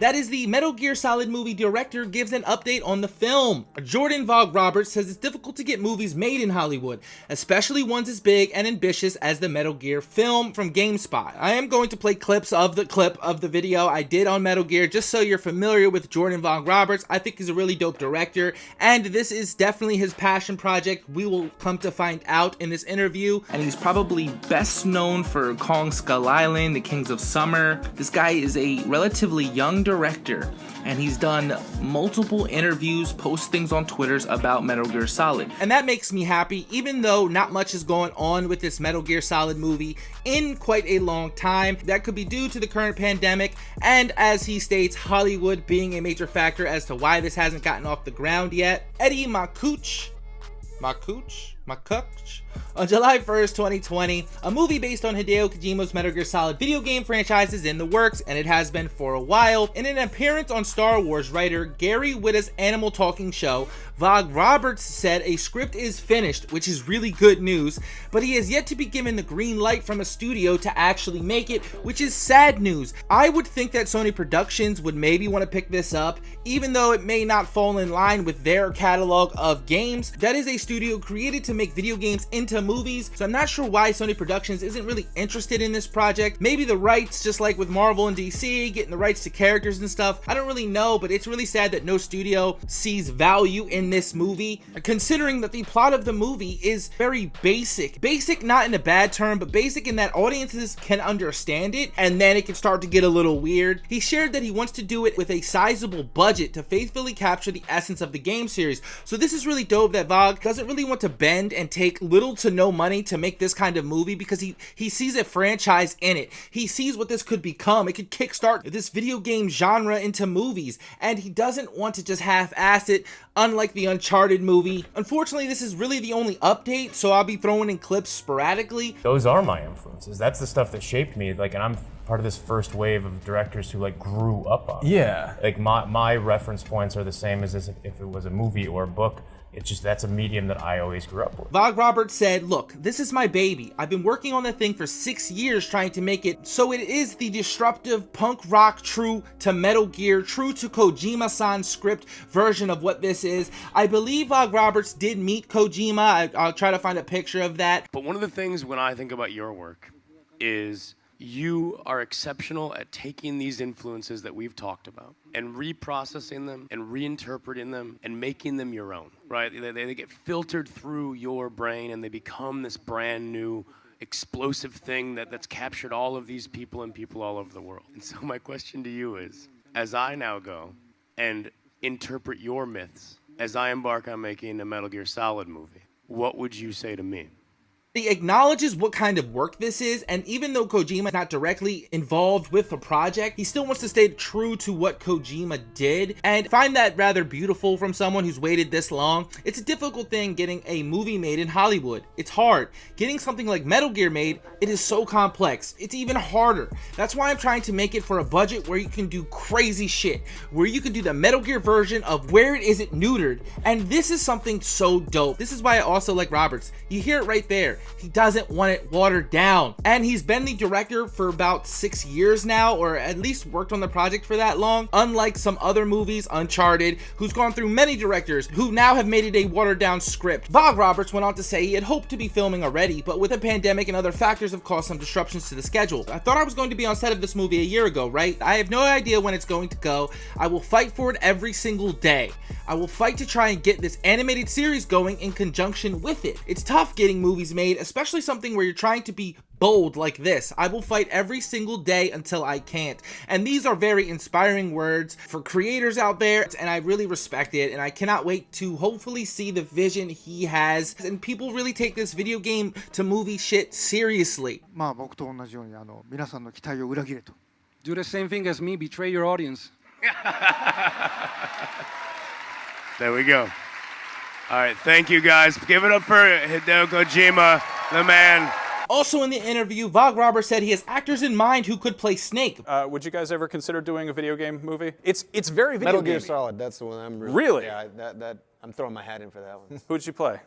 That is, the Metal Gear Solid movie director gives an update on the film. Jordan Vogt Roberts says it's difficult to get movies made in Hollywood, especially ones as big and ambitious as the Metal Gear film from GameSpot. I am going to play clips of the clip of the video I did on Metal Gear just so you're familiar with Jordan Vogt Roberts. I think he's a really dope director, and this is definitely his passion project. We will come to find out in this interview. And he's probably best known for Kong Skull Island, The Kings of Summer. This guy is a relatively young director, and he's done multiple interviews, postings on Twitters about Metal Gear Solid. And that makes me happy, even though not much is going on with this Metal Gear Solid movie in quite a long time. That could be due to the current pandemic, and as he states, Hollywood being a major factor as to why this hasn't gotten off the ground yet. Eddie Makuch, on July 1st, 2020, a movie based on Hideo Kojima's Metal Gear Solid video game franchise is in the works, and it has been for a while. In an appearance on Star Wars writer Gary Whitta's Animal Talking Show, Vogt Roberts said a script is finished, which is really good news, but he has yet to be given the green light from a studio to actually make it, which is sad news. I would think that Sony Productions would maybe want to pick this up, even though it may not fall in line with their catalog of games. That is a studio created to make video games into movies, so I'm not sure why Sony Productions isn't really interested in this project. Maybe the rights, just like with Marvel and DC, getting the rights to characters and stuff. I don't really know, but it's really sad that no studio sees value in this movie, considering that the plot of the movie is very basic. Basic not in a bad term, but basic in that audiences can understand it, and then it can start to get a little weird. He shared that he wants to do it with a sizable budget to faithfully capture the essence of the game series. So this is really dope that Vogt doesn't really want to bend and take little to no money to make this kind of movie, because he sees a franchise in it. He sees what this could become. It could kickstart this video game genre into movies, and he doesn't want to just half-ass it, unlike the Uncharted movie. Unfortunately, this is really the only update, so I'll be throwing in clips sporadically. Those are my influences. That's the stuff that shaped me. Like, and I'm part of this first wave of directors who like grew up on it. Yeah. Like my reference points are the same as if it was a movie or a book. It's just, that's a medium that I always grew up with. Vogt Roberts said, "Look, this is my baby. I've been working on the thing for 6 years trying to make it so it is the disruptive punk rock true to Metal Gear, true to Kojima-san's script version of what this is." I believe Vogt Roberts did meet Kojima. I'll try to find a picture of that. But one of the things when I think about your work is you are exceptional at taking these influences that we've talked about and reprocessing them and reinterpreting them and making them your own, right? They get filtered through your brain and they become this brand new explosive thing that's captured all of these people and people all over the world. And so my question to you is, as I now go and interpret your myths, as I embark on making a Metal Gear Solid movie, what would you say to me? He acknowledges what kind of work this is, and even though Kojima is not directly involved with the project, he still wants to stay true to what Kojima did, and find that rather beautiful from someone who's waited this long. It's a difficult thing getting a movie made in Hollywood. It's hard. Getting something like Metal Gear made, it is so complex. It's even harder. That's why I'm trying to make it for a budget where you can do crazy shit, where you can do the Metal Gear version of where it isn't neutered, and this is something so dope. This is why I also like Roberts. You hear it right there. He doesn't want it watered down, and he's been the director for about 6 years now, or at least worked on the project for that long, unlike some other movies, Uncharted, who's gone through many directors who now have made it a watered down script. Vogt Roberts went on to say he had hoped to be filming already, but with a pandemic and other factors have caused some disruptions to the schedule. I thought I was going to be on set of this movie a year ago, right? I have no idea when it's going to go. I will fight for it every single day. I will fight to try and get this animated series going in conjunction with it. It's tough getting movies made, especially something where you're trying to be bold like this. I will fight every single day until I can't. And these are very inspiring words for creators out there, and I really respect it, and I cannot wait to hopefully see the vision he has, and people really take this video game to movie shit seriously. まあ僕と同じように皆さんの期待を裏切れと。Do the same thing as me, betray your audience. There we go. All right, thank you guys. Give it up for Hideo Kojima, the man. Also in the interview, Vogt Roberts said he has actors in mind who could play Snake. Would you guys ever consider doing a video game movie? It's very video Metal Gear gamey. Solid, that's the one I'm Really? Yeah, I'm throwing my hat in for that one. Who'd you play?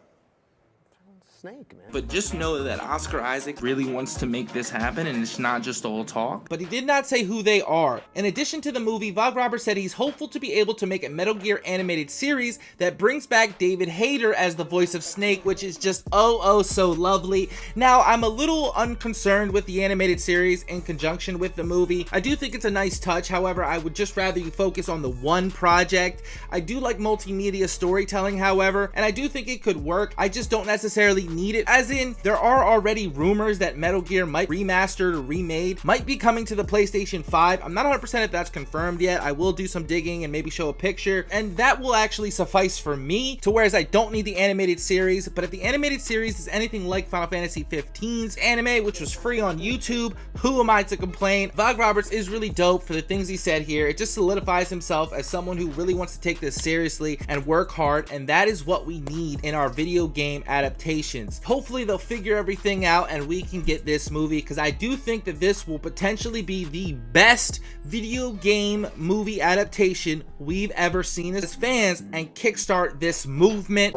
Snake, man. But just know that Oscar Isaac really wants to make this happen, and it's not just all talk. But he did not say who they are. In addition to the movie, Vogt Roberts said he's hopeful to be able to make a Metal Gear animated series that brings back David Hayter as the voice of Snake, which is just oh so lovely. Now, I'm a little unconcerned with the animated series in conjunction with the movie. I do think it's a nice touch, however, I would just rather you focus on the one project. I do like multimedia storytelling, however, and I do think it could work. I just don't necessarily need it, as in, there are already rumors that Metal Gear might remastered or remade, might be coming to the PlayStation 5. I'm not 100% if that's confirmed yet. I will do some digging and maybe show a picture, and that will actually suffice for me, to whereas I don't need the animated series. But if the animated series is anything like Final Fantasy 15's anime, which was free on YouTube, who am I to complain? Vogt Roberts is really dope for the things he said here. It just solidifies himself as someone who really wants to take this seriously and work hard, and that is what we need in our video game adaptations. Hopefully they'll figure everything out and we can get this movie, because I do think that this will potentially be the best video game movie adaptation we've ever seen as fans and kickstart this movement.